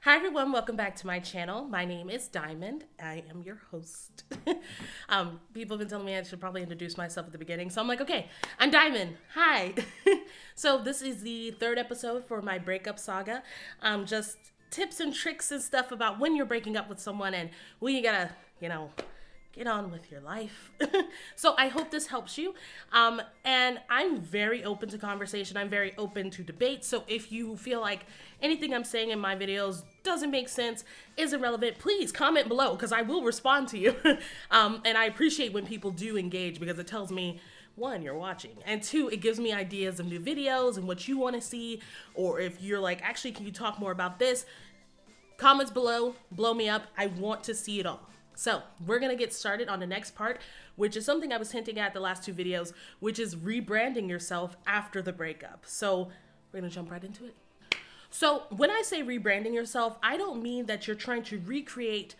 Hi everyone, welcome back to my channel. My name is Diamond. I am your host. People have been telling me I should probably introduce myself at the beginning, so I'm like, okay, I'm Diamond. Hi. So this is the third episode for my breakup saga. Just tips and tricks and stuff about when you're breaking up with someone and when you gotta, get on with your life. So I hope this helps you. And I'm very open to conversation. I'm very open to debate. So if you feel like anything I'm saying in my videos doesn't make sense, isn't relevant, please comment below because I will respond to you. And I appreciate when people do engage because it tells me, one, you're watching, and two, it gives me ideas of new videos and what you want to see, or if you're like, actually, can you talk more about this? Comments below, blow me up. I want to see it all. So we're going to get started on the next part, which is something I was hinting at the last two videos, which is rebranding yourself after the breakup. So we're going to jump right into it. So when I say rebranding yourself, I don't mean that you're trying to recreate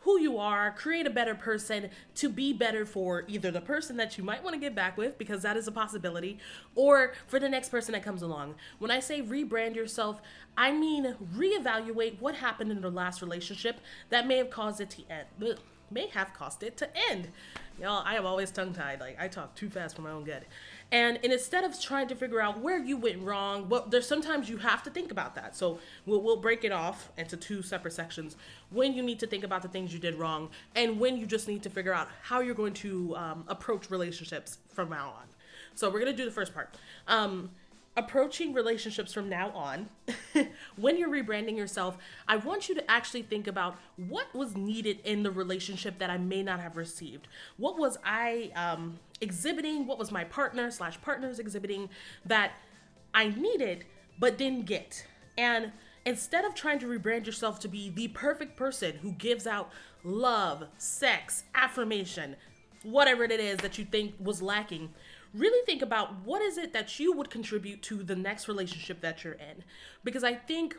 who you are, create a better person to be better for either the person that you might want to get back with, because that is a possibility, or for the next person that comes along. When I say rebrand yourself, I mean reevaluate what happened in the last relationship that may have caused it to end. Y'all, I am always tongue-tied. Like, I talk too fast for my own good. And instead of trying to figure out where you went wrong, well, there's sometimes you have to think about that. So we'll break it off into two separate sections. When you need to think about the things you did wrong, and when you just need to figure out how you're going to approach relationships from now on. So we're going to do the first part. Approaching relationships from now on. When you're rebranding yourself, I want you to actually think about what was needed in the relationship that I may not have received. What was I exhibiting? What was my partners exhibiting that I needed but didn't get? And instead of trying to rebrand yourself to be the perfect person who gives out love, sex, affirmation, whatever it is that you think was lacking, really think about what is it that you would contribute to the next relationship that you're in. Because I think,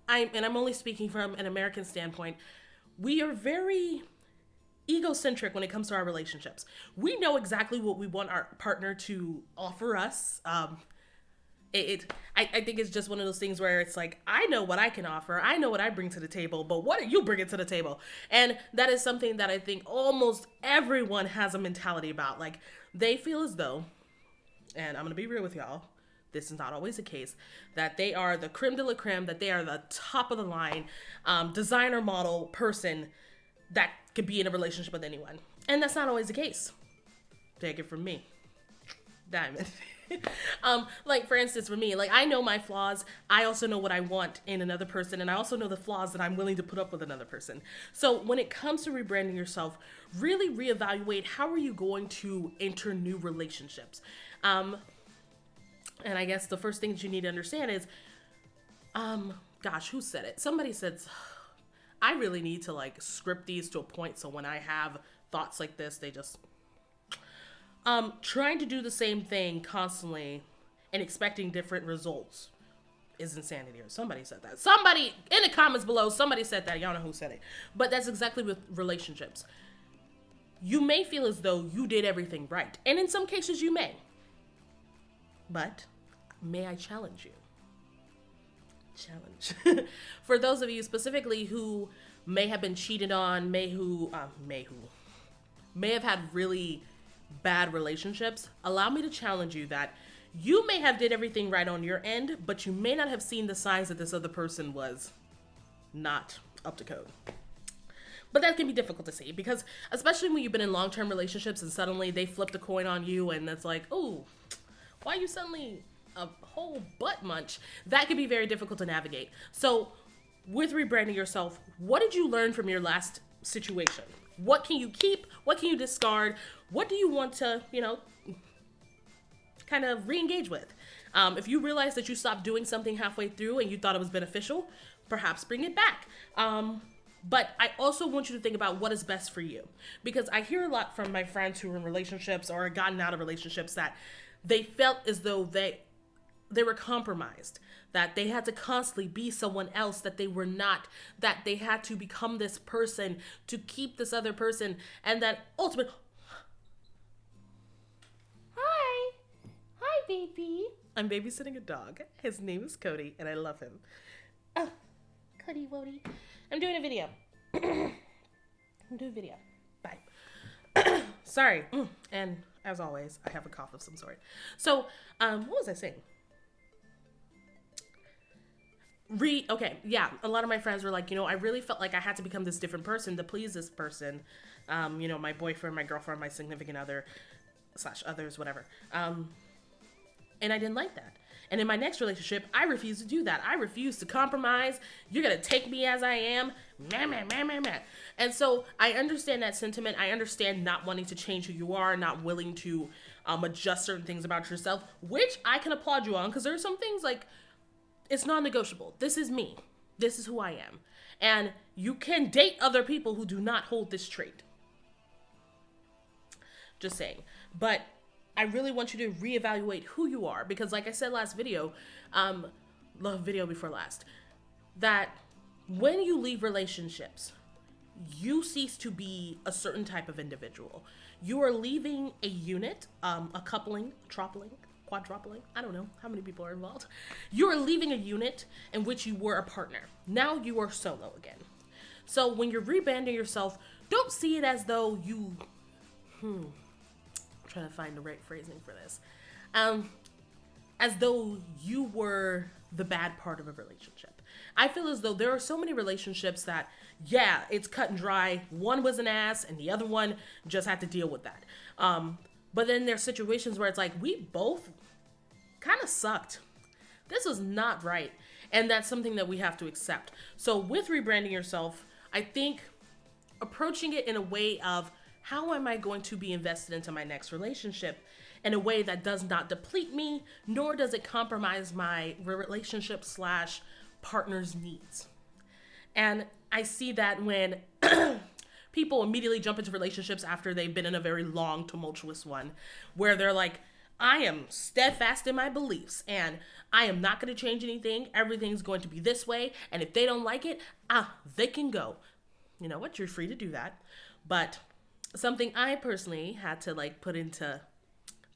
I'm only speaking from an American standpoint, we are very egocentric when it comes to our relationships. We know exactly what we want our partner to offer us. I think it's just one of those things where it's like, I know what I can offer. I know what I bring to the table, but what are you bringing to the table? And that is something that I think almost everyone has a mentality about. Like, they feel as though, and I'm going to be real with y'all, this is not always the case, that they are the creme de la creme, that they are the top of the line, designer model person that could be in a relationship with anyone. And that's not always the case. Take it from me, Diamond. Like, for instance, for me, like, I know my flaws. I also know what I want in another person, and I also know the flaws that I'm willing to put up with another person. So when it comes to rebranding yourself, really reevaluate how are you going to enter new relationships. And I guess the first thing that you need to understand is, gosh, who said it? Somebody said, I really need to like script these to a point so when I have thoughts like this, they just... trying to do the same thing constantly and expecting different results is insanity. Or somebody said that. Somebody in the comments below, somebody said that. Y'all know who said it. But that's exactly with relationships. You may feel as though you did everything right. And in some cases you may. But may I challenge you? Challenge. For those of you specifically who may have been cheated on, may have had really bad relationships, allow me to challenge you that you may have did everything right on your end, but you may not have seen the signs that this other person was not up to code. But that can be difficult to see because especially when you've been in long-term relationships and suddenly they flip the coin on you and it's like, oh, why are you suddenly a whole butt munch? That can be very difficult to navigate. So with rebranding yourself, what did you learn from your last situation? What can you keep? What can you discard? What do you want to, kind of re-engage with? If you realize that you stopped doing something halfway through and you thought it was beneficial, perhaps bring it back. But I also want you to think about what is best for you. Because I hear a lot from my friends who are in relationships or have gotten out of relationships that they felt as though they were compromised, that they had to constantly be someone else that they were not, that they had to become this person to keep this other person, and that ultimately... Hi, baby. I'm babysitting a dog. His name is Kodi, and I love him. Kodi Wodi. I'm doing a video. I'm doing a video. Bye. Sorry. And as always, I have a cough of some sort. So, what was I saying? Okay, yeah, a lot of my friends were like, I really felt like I had to become this different person to please this person. My boyfriend, my girlfriend, my significant other, / others, whatever. And I didn't like that. And in my next relationship, I refuse to do that. I refuse to compromise. You're going to take me as I am. Meh. And so I understand that sentiment. I understand not wanting to change who you are, not willing to adjust certain things about yourself, which I can applaud you on, because there are some things like, it's non-negotiable. This is me. This is who I am. And you can date other people who do not hold this trait. Just saying. But I really want you to reevaluate who you are, because like I said last video, video before last, that when you leave relationships, you cease to be a certain type of individual. You are leaving a unit, a coupling, quadrupling, I don't know how many people are involved. You are leaving a unit in which you were a partner. Now you are solo again. So when you're rebranding yourself, don't see it as though you, I'm trying to find the right phrasing for this. As though you were the bad part of a relationship. I feel as though there are so many relationships that, yeah, it's cut and dry. One was an ass and the other one just had to deal with that. But then there's situations where it's like, we both kind of sucked. This was not right. And that's something that we have to accept. So with rebranding yourself, I think approaching it in a way of, how am I going to be invested into my next relationship in a way that does not deplete me, nor does it compromise my relationship / partner's needs. And I see that when people immediately jump into relationships after they've been in a very long, tumultuous one, where they're like, I am steadfast in my beliefs and I am not going to change anything. Everything's going to be this way. And if they don't like it, they can go. You know what? You're free to do that. But something I personally had to put into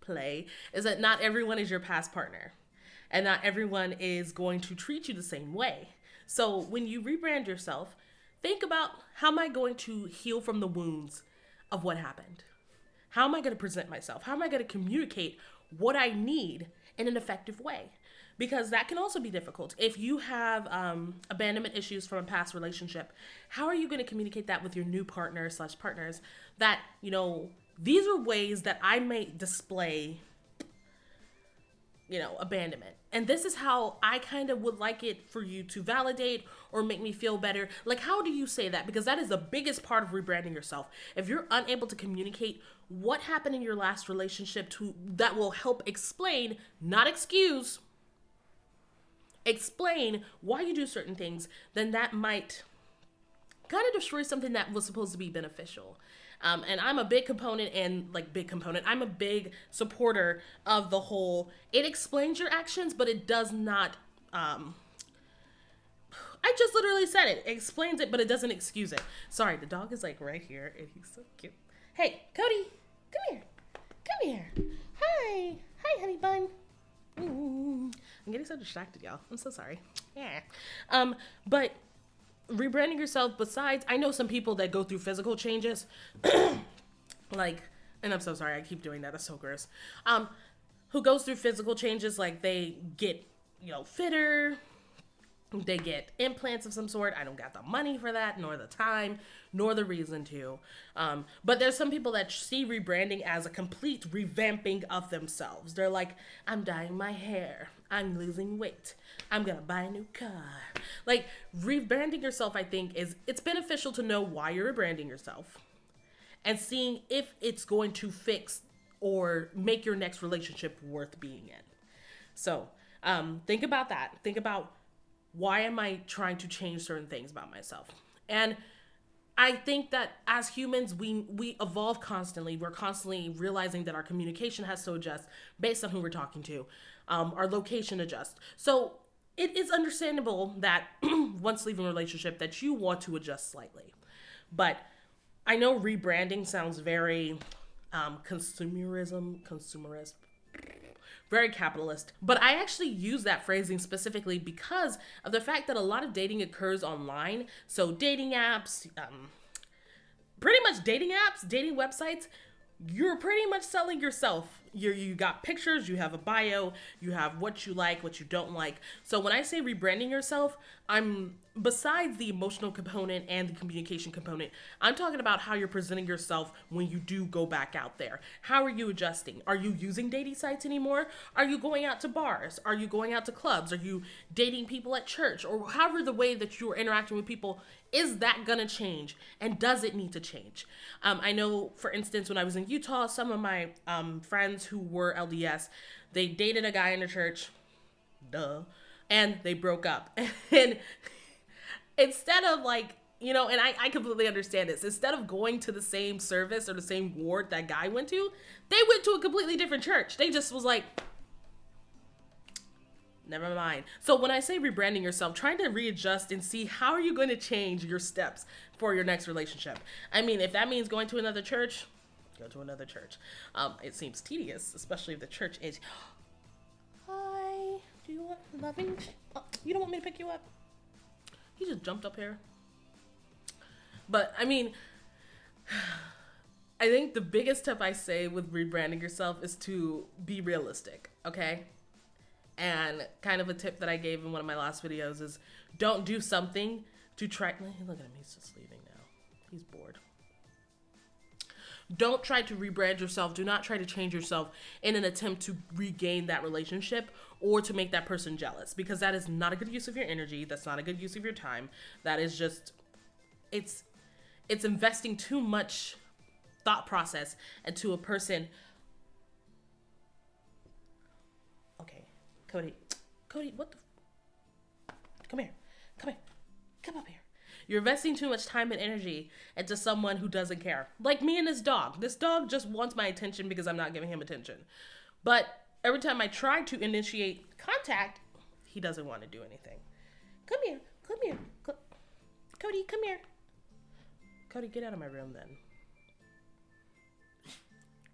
play is that not everyone is your past partner. And not everyone is going to treat you the same way. So when you rebrand yourself, think about, how am I going to heal from the wounds of what happened? How am I going to present myself? How am I going to communicate what I need in an effective way? Because that can also be difficult. If you have abandonment issues from a past relationship, how are you going to communicate that with your new partner / partners that, these are ways that I may display, abandonment. And this is how I kind of would like it for you to validate or make me feel better. How do you say that? Because that is the biggest part of rebranding yourself. If you're unable to communicate what happened in your last relationship that will help explain, not excuse, explain why you do certain things, then that might kind of destroy something that was supposed to be beneficial. And I'm a big component I'm a big supporter of the whole, it explains your actions, but it does not, I just literally said it. It explains it, but it doesn't excuse it. Sorry, the dog is right here and he's so cute. Hey, Kodi, come here. Hi, honey bun. I'm getting so distracted, y'all. I'm so sorry. Yeah. But rebranding yourself, besides, I know some people that go through physical changes, and I'm so sorry, I keep doing that, that's so gross, who goes through physical changes, they get, fitter, they get implants of some sort. I don't got the money for that, nor the time, nor the reason to, but there's some people that see rebranding as a complete revamping of themselves. They're like, I'm dyeing my hair, I'm losing weight, I'm gonna buy a new car. Rebranding yourself, I think, it's beneficial to know why you're rebranding yourself and seeing if it's going to fix or make your next relationship worth being in. So think about that. Think about, why am I trying to change certain things about myself? And I think that as humans, we evolve constantly. We're constantly realizing that our communication has to adjust based on who we're talking to. Our location adjusts. So it is understandable that once leaving a relationship that you want to adjust slightly. But I know rebranding sounds very consumerist, very capitalist. But I actually use that phrasing specifically because of the fact that a lot of dating occurs online. So dating apps, pretty much dating apps, dating websites, you're pretty much selling yourself. You got pictures, you have a bio, you have what you like, what you don't like. So when I say rebranding yourself, I'm, besides the emotional component and the communication component, I'm talking about how you're presenting yourself when you do go back out there. How are you adjusting? Are you using dating sites anymore? Are you going out to bars? Are you going out to clubs? Are you dating people at church? Or however the way that you're interacting with people, is that gonna change? And does it need to change? I know, for instance, when I was in Utah, some of my friends who were LDS, they dated a guy in the church, and they broke up. And instead of like, you know, and I completely understand this, instead of going to the same service or the same ward that guy went to, they went to a completely different church. They just was like, never mind. So when I say rebranding yourself, trying to readjust and see how are you going to change your steps for your next relationship. I mean, if that means going to another church, go to another church. It seems tedious, especially if the church is, hi, do you want loving? Oh, you don't want me to pick you up? He just jumped up here. But I mean, I think the biggest tip I say with rebranding yourself is to be realistic, okay? And kind of a tip that I gave in one of my last videos is don't do something to try. Look at him, he's just leaving now. He's bored. Don't try to rebrand yourself. Do not try to change yourself in an attempt to regain that relationship or to make that person jealous, because that is not a good use of your energy. That's not a good use of your time. That is just, it's investing too much thought process into a person. Okay, Kodi, what the? Come here. Come up here. You're investing too much time and energy into someone who doesn't care. Like me and this dog. This dog just wants my attention because I'm not giving him attention. But every time I try to initiate contact, he doesn't want to do anything. Come here. Kodi, come here. Kodi, get out of my room then.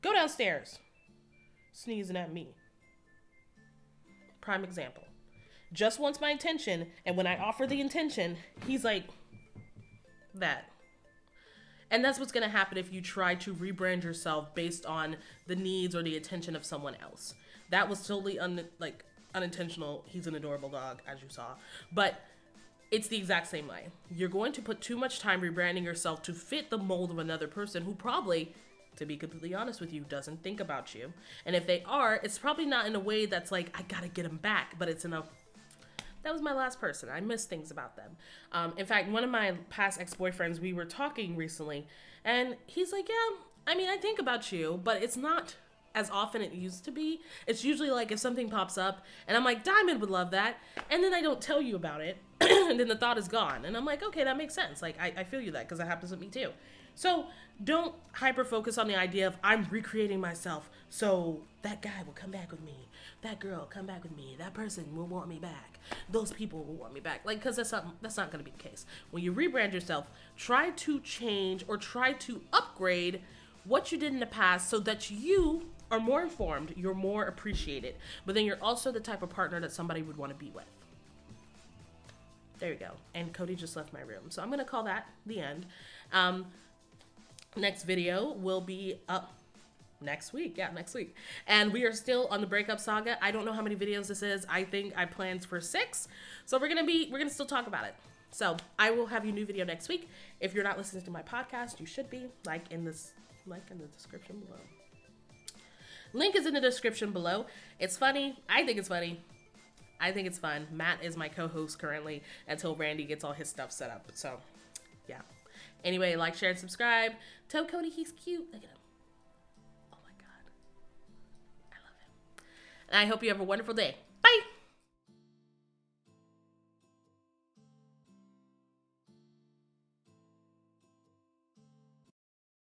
Go downstairs. Sneezing at me. Prime example. Just wants my attention, and when I offer the attention, he's like, that. And that's what's going to happen if you try to rebrand yourself based on the needs or the attention of someone else. That was totally unintentional. He's an adorable dog, as you saw. But it's the exact same way. You're going to put too much time rebranding yourself to fit the mold of another person who probably, to be completely honest with you, doesn't think about you. And if they are, it's probably not in a way that's like, I gotta get him back, but it's in a, that was my last person. I miss things about them. In fact, one of my past ex-boyfriends, we were talking recently, and he's like, yeah, I mean, I think about you, but it's not as often it used to be. It's usually like if something pops up, and I'm like, Diamond would love that, and then I don't tell you about it, and then the thought is gone. And I'm like, okay, that makes sense. Like, I feel you that, because that happens with me too. So don't hyper-focus on the idea of I'm recreating myself so that guy will come back with me. That girl come back with me. That person will want me back. Those people will want me back. Like, because that's not going to be the case. When you rebrand yourself, try to change or try to upgrade what you did in the past so that you are more informed, you're more appreciated, but then you're also the type of partner that somebody would want to be with. There you go. And Kodi just left my room. So I'm going to call that the end. Next video will be up next week. Yeah, next week. And we are still on the breakup saga. I don't know how many videos this is. I think I planned for 6. So we're going to still talk about it. So I will have you a new video next week. If you're not listening to my podcast, you should be. Link in the description below. Link is in the description below. It's funny. I think it's funny. I think it's fun. Matt is my co-host currently until Randy gets all his stuff set up. So, yeah. Anyway, like, share, and subscribe. Tell Kodi he's cute. Look at him. Oh my God. I love him. And I hope you have a wonderful day. Bye.